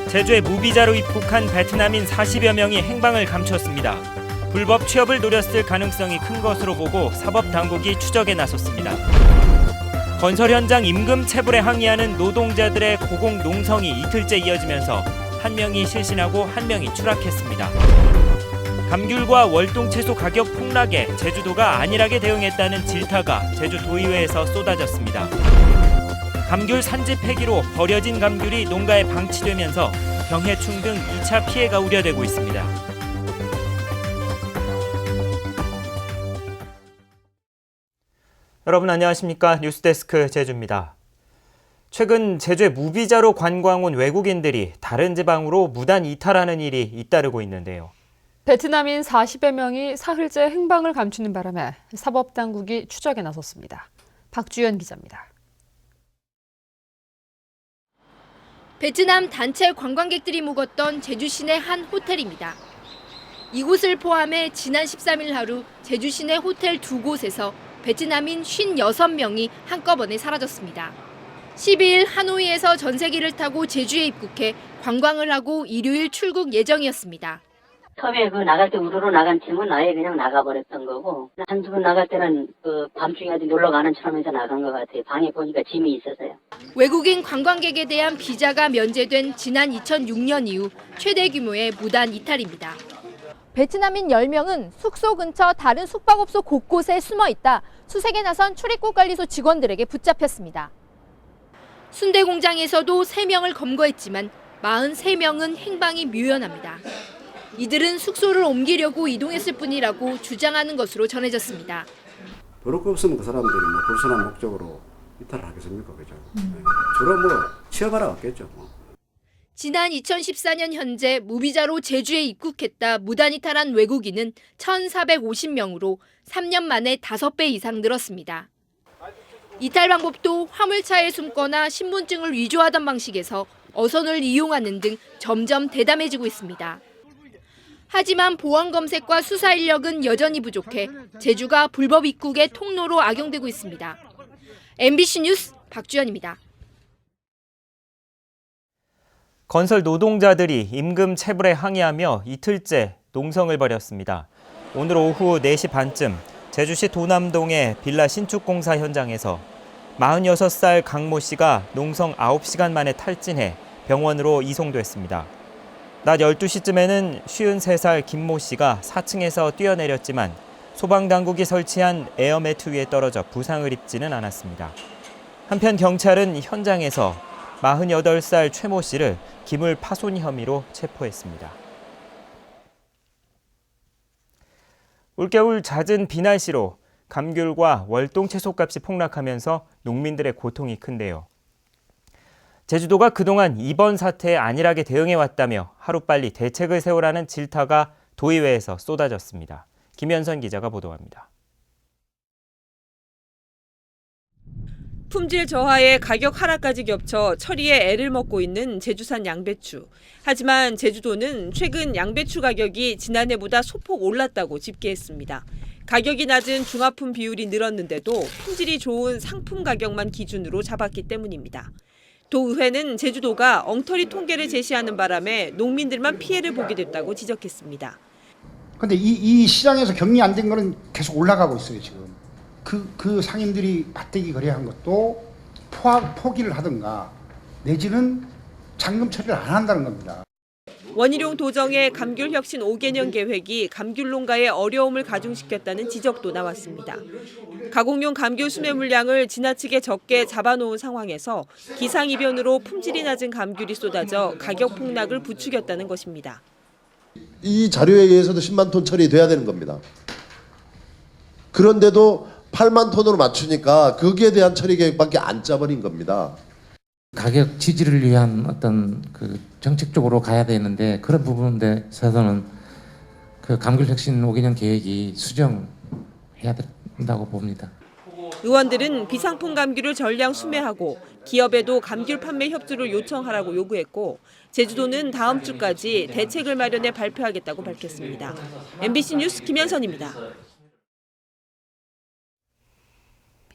제주에 무비자로 입국한 베트남인 40여 명이 행방을 감췄습니다. 불법 취업을 노렸을 가능성이 큰 것으로 보고 사법당국이 추적에 나섰습니다. 건설 현장 임금 체불에 항의하는 노동자들의 고공 농성이 이틀째 이어지면서 한 명이 실신하고 한 명이 추락했습니다. 감귤과 월동채소 가격 폭락에 제주도가 안일하게 대응했다는 질타가 제주도의회에서 쏟아졌습니다. 감귤 산지 폐기로 버려진 감귤이 농가에 방치되면서 병해충 등 2차 피해가 우려되고 있습니다. 여러분 안녕하십니까? 뉴스데스크 제주입니다. 최근 제주에 무비자로 관광 온 외국인들이 다른 지방으로 무단 이탈하는 일이 잇따르고 있는데요. 베트남인 40여 명이 사흘째 행방을 감추는 바람에 사법당국이 추적에 나섰습니다. 박주연 기자입니다. 베트남 단체 관광객들이 묵었던 제주 시내 한 호텔입니다. 이곳을 포함해 지난 13일 하루 제주 시내 호텔 두 곳에서 베트남인 56명이 한꺼번에 사라졌습니다. 12일 하노이에서 전세기를 타고 제주에 입국해 관광을 하고 일요일 출국 예정이었습니다. 처음에 나갈 때 우르르 나간 팀은 아예 그냥 나가버렸던 거고, 한두 번 나갈 때는 밤중에 어디 놀러 가는 처럼 해서 나간 것 같아요. 방에 보니까 짐이 있어서요. 외국인 관광객에 대한 비자가 면제된 지난 2006년 이후 최대 규모의 무단 이탈입니다. 베트남인 10명은 숙소 근처 다른 숙박업소 곳곳에 숨어 있다 수색에 나선 출입국 관리소 직원들에게 붙잡혔습니다. 순대 공장에서도 3명을 검거했지만 43명은 행방이 묘연합니다. 이들은 숙소를 옮기려고 이동했을 뿐이라고 주장하는 것으로 전해졌습니다. 버릇 없으면 그 사람들이 불순한 목적으로 이탈을 하겠습니까? 그죠? 주로 취업하러 왔겠죠. 지난 2014년 현재 무비자로 제주에 입국했다 무단 이탈한 외국인은 1,450명으로 3년 만에 5배 이상 늘었습니다. 이탈 방법도 화물차에 숨거나 신분증을 위조하던 방식에서 어선을 이용하는 등 점점 대담해지고 있습니다. 하지만 보안 검색과 수사 인력은 여전히 부족해 제주가 불법 입국의 통로로 악용되고 있습니다. MBC 뉴스 박주연입니다. 건설 노동자들이 임금 체불에 항의하며 이틀째 농성을 벌였습니다. 오늘 오후 4시 반쯤 제주시 도남동의 빌라 신축 공사 현장에서 46살 강모 씨가 농성 9시간 만에 탈진해 병원으로 이송됐습니다. 낮 12시쯤에는 53살 김모 씨가 4층에서 뛰어내렸지만 소방당국이 설치한 에어매트 위에 떨어져 부상을 입지는 않았습니다. 한편 경찰은 현장에서 48살 최모 씨를 기물 파손 혐의로 체포했습니다. 올겨울 잦은 비 날씨로 감귤과 월동채소값이 폭락하면서 농민들의 고통이 큰데요. 제주도가 그동안 이번 사태에 안일하게 대응해왔다며 하루빨리 대책을 세우라는 질타가 도의회에서 쏟아졌습니다. 김현선 기자가 보도합니다. 품질 저하에 가격 하락까지 겹쳐 처리에 애를 먹고 있는 제주산 양배추. 하지만 제주도는 최근 양배추 가격이 지난해보다 소폭 올랐다고 집계했습니다. 가격이 낮은 중화품 비율이 늘었는데도 품질이 좋은 상품 가격만 기준으로 잡았기 때문입니다. 도의회는 제주도가 엉터리 통계를 제시하는 바람에 농민들만 피해를 보게 됐다고 지적했습니다. 그런데 이 시장에서 격리 안 된 거는 계속 올라가고 있어요, 지금. 그 상인들이 맞대기 거래한 것도 포기를 하든가 내지는 잔금 처리를 안 한다는 겁니다. 원희룡 도정의 감귤혁신 5개년 계획이 감귤 농가의 어려움을 가중시켰다는 지적도 나왔습니다. 가공용 감귤 수매 물량을 지나치게 적게 잡아놓은 상황에서 기상이변으로 품질이 낮은 감귤이 쏟아져 가격 폭락을 부추겼다는 것입니다. 이 자료에 의해서도 10만 톤 처리돼야 되는 겁니다. 그런데도 8만 톤으로 맞추니까 거기에 대한 처리 계획밖에 안 짜버린 겁니다. 가격 지지를 위한 어떤 정책적으로 가야 되는데 그런 부분에서는 감귤혁신 5개년 계획이 수정해야 된다고 봅니다. 의원들은 비상품 감귤을 전량 수매하고 기업에도 감귤 판매 협조를 요청하라고 요구했고 제주도는 다음 주까지 대책을 마련해 발표하겠다고 밝혔습니다. MBC 뉴스 김현선입니다.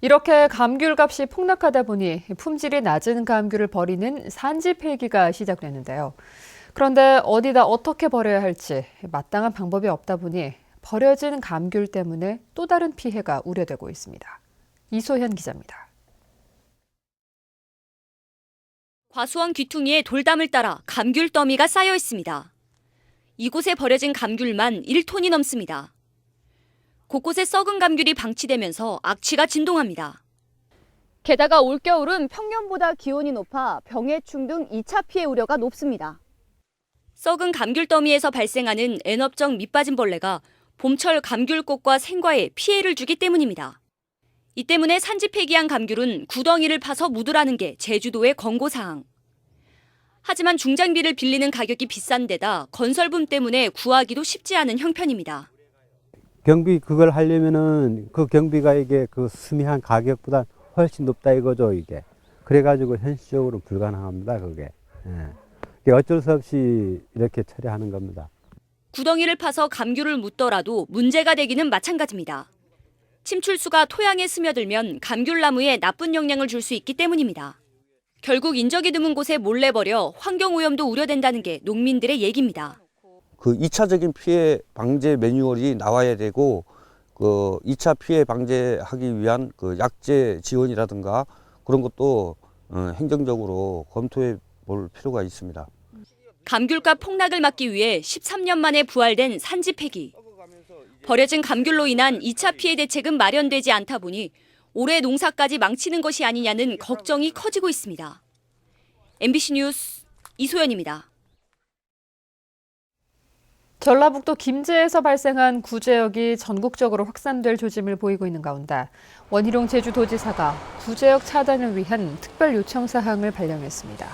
이렇게 감귤값이 폭락하다 보니 품질이 낮은 감귤을 버리는 산지 폐기가 시작됐는데요. 그런데 어디다 어떻게 버려야 할지 마땅한 방법이 없다 보니 버려진 감귤 때문에 또 다른 피해가 우려되고 있습니다. 이소현 기자입니다. 과수원 귀퉁이에 돌담을 따라 감귤 더미가 쌓여 있습니다. 이곳에 버려진 감귤만 1톤이 넘습니다. 곳곳에 썩은 감귤이 방치되면서 악취가 진동합니다. 게다가 올겨울은 평년보다 기온이 높아 병해충 등 2차 피해 우려가 높습니다. 썩은 감귤 더미에서 발생하는 N업종 밑빠진 벌레가 봄철 감귤꽃과 생과에 피해를 주기 때문입니다. 이 때문에 산지 폐기한 감귤은 구덩이를 파서 묻으라는 게 제주도의 권고사항. 하지만 중장비를 빌리는 가격이 비싼 데다 건설분 때문에 구하기도 쉽지 않은 형편입니다. 경비 그걸 하려면은 그 경비가 이게 그 수미한 가격보다 훨씬 높다 이거죠, 이게. 그래가지고 현실적으로 불가능합니다, 그게. 예. 어쩔 수 없이 이렇게 처리하는 겁니다. 구덩이를 파서 감귤을 묻더라도 문제가 되기는 마찬가지입니다. 침출수가 토양에 스며들면 감귤나무에 나쁜 영향을 줄 수 있기 때문입니다. 결국 인적이 드문 곳에 몰래 버려 환경오염도 우려된다는 게 농민들의 얘기입니다. 그 2차적인 피해 방제 매뉴얼이 나와야 되고 그 2차 피해 방제하기 위한 그 약제 지원이라든가 그런 것도 행정적으로 검토해 볼 필요가 있습니다. 감귤값 폭락을 막기 위해 13년 만에 부활된 산지 폐기. 버려진 감귤로 인한 2차 피해 대책은 마련되지 않다 보니 올해 농사까지 망치는 것이 아니냐는 걱정이 커지고 있습니다. MBC 뉴스 이소연입니다. 전라북도 김제에서 발생한 구제역이 전국적으로 확산될 조짐을 보이고 있는 가운데 원희룡 제주도지사가 구제역 차단을 위한 특별 요청 사항을 발령했습니다.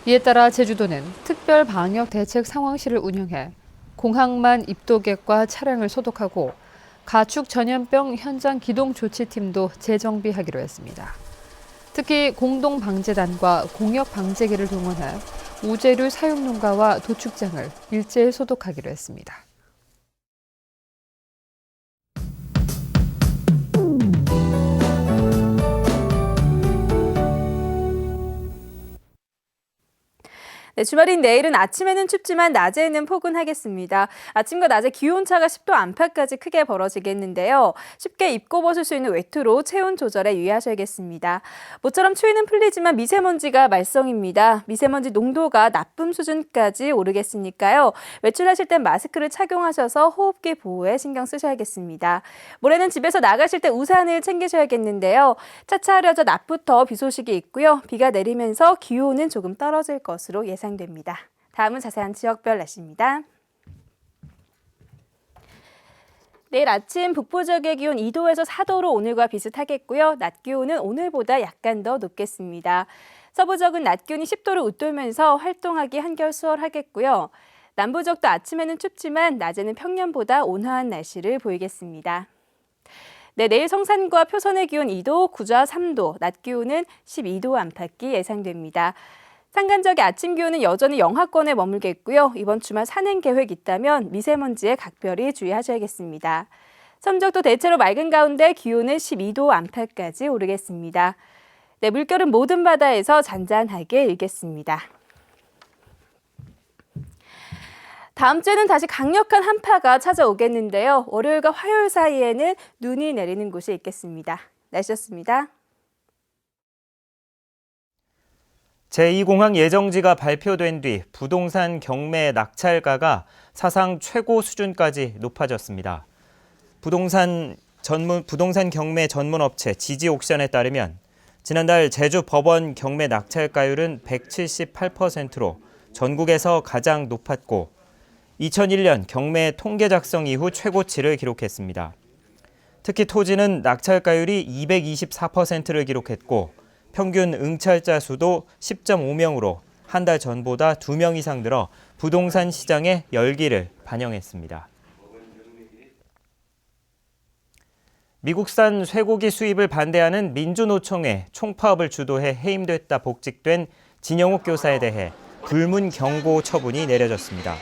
이에 따라 제주도는 특별 방역 대책 상황실을 운영해 공항만 입도객과 차량을 소독하고 가축 전염병 현장 기동 조치팀도 재정비하기로 했습니다. 특히 공동방제단과 공역방제기를 동원해 우제류 사육농가와 도축장을 일제히 소독하기로 했습니다. 네, 주말인 내일은 아침에는 춥지만 낮에는 포근하겠습니다. 아침과 낮에 기온차가 10도 안팎까지 크게 벌어지겠는데요. 쉽게 입고 벗을 수 있는 외투로 체온 조절에 유의하셔야겠습니다. 모처럼 추위는 풀리지만 미세먼지가 말썽입니다. 미세먼지 농도가 나쁨 수준까지 오르겠으니까요. 외출하실 땐 마스크를 착용하셔서 호흡기 보호에 신경 쓰셔야겠습니다. 모레는 집에서 나가실 때 우산을 챙기셔야겠는데요. 차차 흐려져 낮부터 비 소식이 있고요. 비가 내리면서 기온은 조금 떨어질 것으로 예상됩니다. 다음은 자세한 지역별 날씨입니다. 내일 아침 북부 지역의 기온 2도에서 4도로 오늘과 비슷하겠고요. 낮 기온은 오늘보다 약간 더 높겠습니다. 서부 지역은 낮 기온이 10도를 웃돌면서 활동하기 한결 수월하겠고요. 남부 지역도 아침에는 춥지만 낮에는 평년보다 온화한 날씨를 보이겠습니다. 네, 내일 성산과 표선의 기온 2도, 구좌 3도, 낮 기온은 12도 안팎이 예상됩니다. 산간 지역의 아침 기온은 여전히 영하권에 머물겠고요. 이번 주말 산행 계획 있다면 미세먼지에 각별히 주의하셔야겠습니다. 섬적도 대체로 맑은 가운데 기온은 12도 안팎까지 오르겠습니다. 네, 물결은 모든 바다에서 잔잔하게 일겠습니다. 다음 주에는 다시 강력한 한파가 찾아오겠는데요. 월요일과 화요일 사이에는 눈이 내리는 곳이 있겠습니다. 날씨였습니다. 제2공항 예정지가 발표된 뒤 부동산 경매 낙찰가가 사상 최고 수준까지 높아졌습니다. 부동산 경매 전문 업체 지지옥션에 따르면 지난달 제주 법원 경매 낙찰가율은 178%로 전국에서 가장 높았고 2001년 경매 통계 작성 이후 최고치를 기록했습니다. 특히 토지는 낙찰가율이 224%를 기록했고 평균 응찰자 수도 10.5명으로 한 달 전보다 2명 이상 늘어 부동산 시장의 열기를 반영했습니다. 미국산 쇠고기 수입을 반대하는 민주노총회 총파업을 주도해 해임됐다 복직된 진영욱 교사에 대해 불문 경고 처분이 내려졌습니다.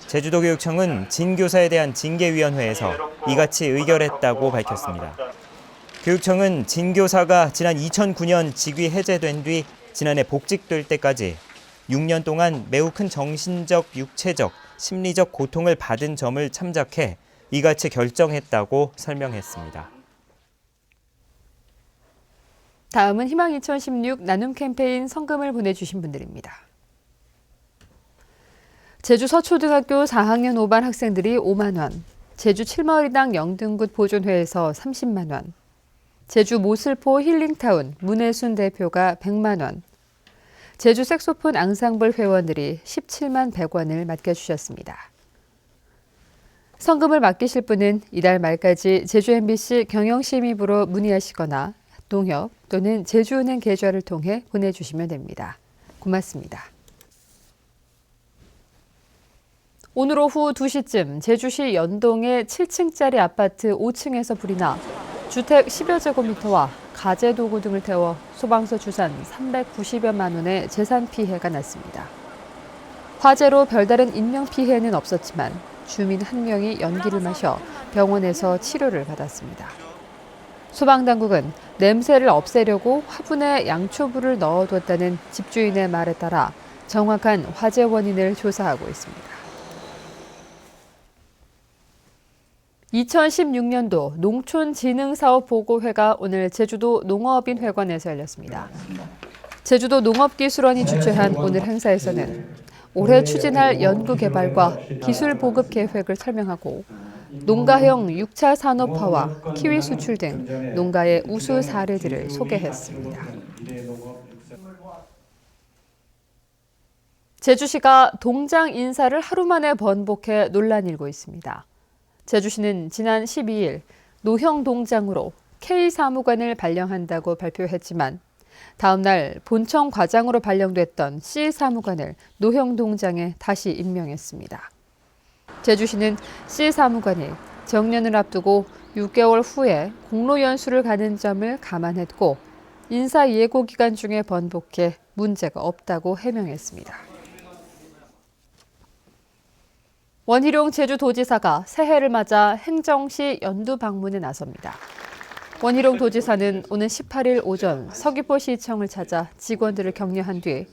제주도교육청은 진 교사에 대한 징계위원회에서 이같이 의결했다고 밝혔습니다. 교육청은 진 교사가 지난 2009년 직위 해제된 뒤 지난해 복직될 때까지 6년 동안 매우 큰 정신적, 육체적, 심리적 고통을 받은 점을 참작해 이같이 결정했다고 설명했습니다. 다음은 희망 2016 나눔 캠페인 성금을 보내주신 분들입니다. 제주 서초등학교 4학년 5반 학생들이 5만 원, 제주 7마을이당 영등굿 보존회에서 30만 원, 제주 모슬포 힐링타운 문혜순 대표가 100만 원, 제주 색소폰 앙상블 회원들이 17만 100원을 맡겨주셨습니다. 성금을 맡기실 분은 이달 말까지 제주 MBC 경영심의부로 문의하시거나 농협 또는 제주은행 계좌를 통해 보내주시면 됩니다. 고맙습니다. 오늘 오후 2시쯤 제주시 연동의 7층짜리 아파트 5층에서 불이 나 주택 10여 제곱미터와 가재 도구 등을 태워 소방서 주산 390여만 원의 재산 피해가 났습니다. 화재로 별다른 인명 피해는 없었지만 주민 1명이 연기를 마셔 병원에서 치료를 받았습니다. 소방당국은 냄새를 없애려고 화분에 양초불을 넣어뒀다는 집주인의 말에 따라 정확한 화재 원인을 조사하고 있습니다. 2016년도 농촌진흥사업보고회가 오늘 제주도 농업인회관에서 열렸습니다. 제주도 농업기술원이 주최한 오늘 행사에서는 올해 추진할 연구개발과 기술 보급 계획을 설명하고 농가형 6차 산업화와 키위 수출 등 농가의 우수 사례들을 소개했습니다. 제주시가 동장 인사를 하루 만에 번복해 논란이 일고 있습니다. 제주시는 지난 12일 노형 동장으로 K사무관을 발령한다고 발표했지만 다음 날 본청 과장으로 발령됐던 C사무관을 노형 동장에 다시 임명했습니다. 제주시는 C사무관이 정년을 앞두고 6개월 후에 공로연수를 가는 점을 감안했고 인사 예고 기간 중에 번복해 문제가 없다고 해명했습니다. 원희룡 제주도지사가 새해를 맞아 행정시 연두 방문에 나섭니다. 원희룡 도지사는 오는 18일 오전 서귀포시청을 찾아 직원들을 격려한 뒤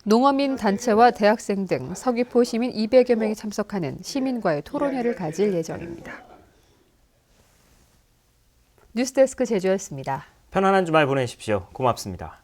농어민 단체와 대학생 등 서귀포 시민 200여 명이 참석하는 시민과의 토론회를 가질 예정입니다. 뉴스데스크 제주였습니다. 편안한 주말 보내십시오. 고맙습니다.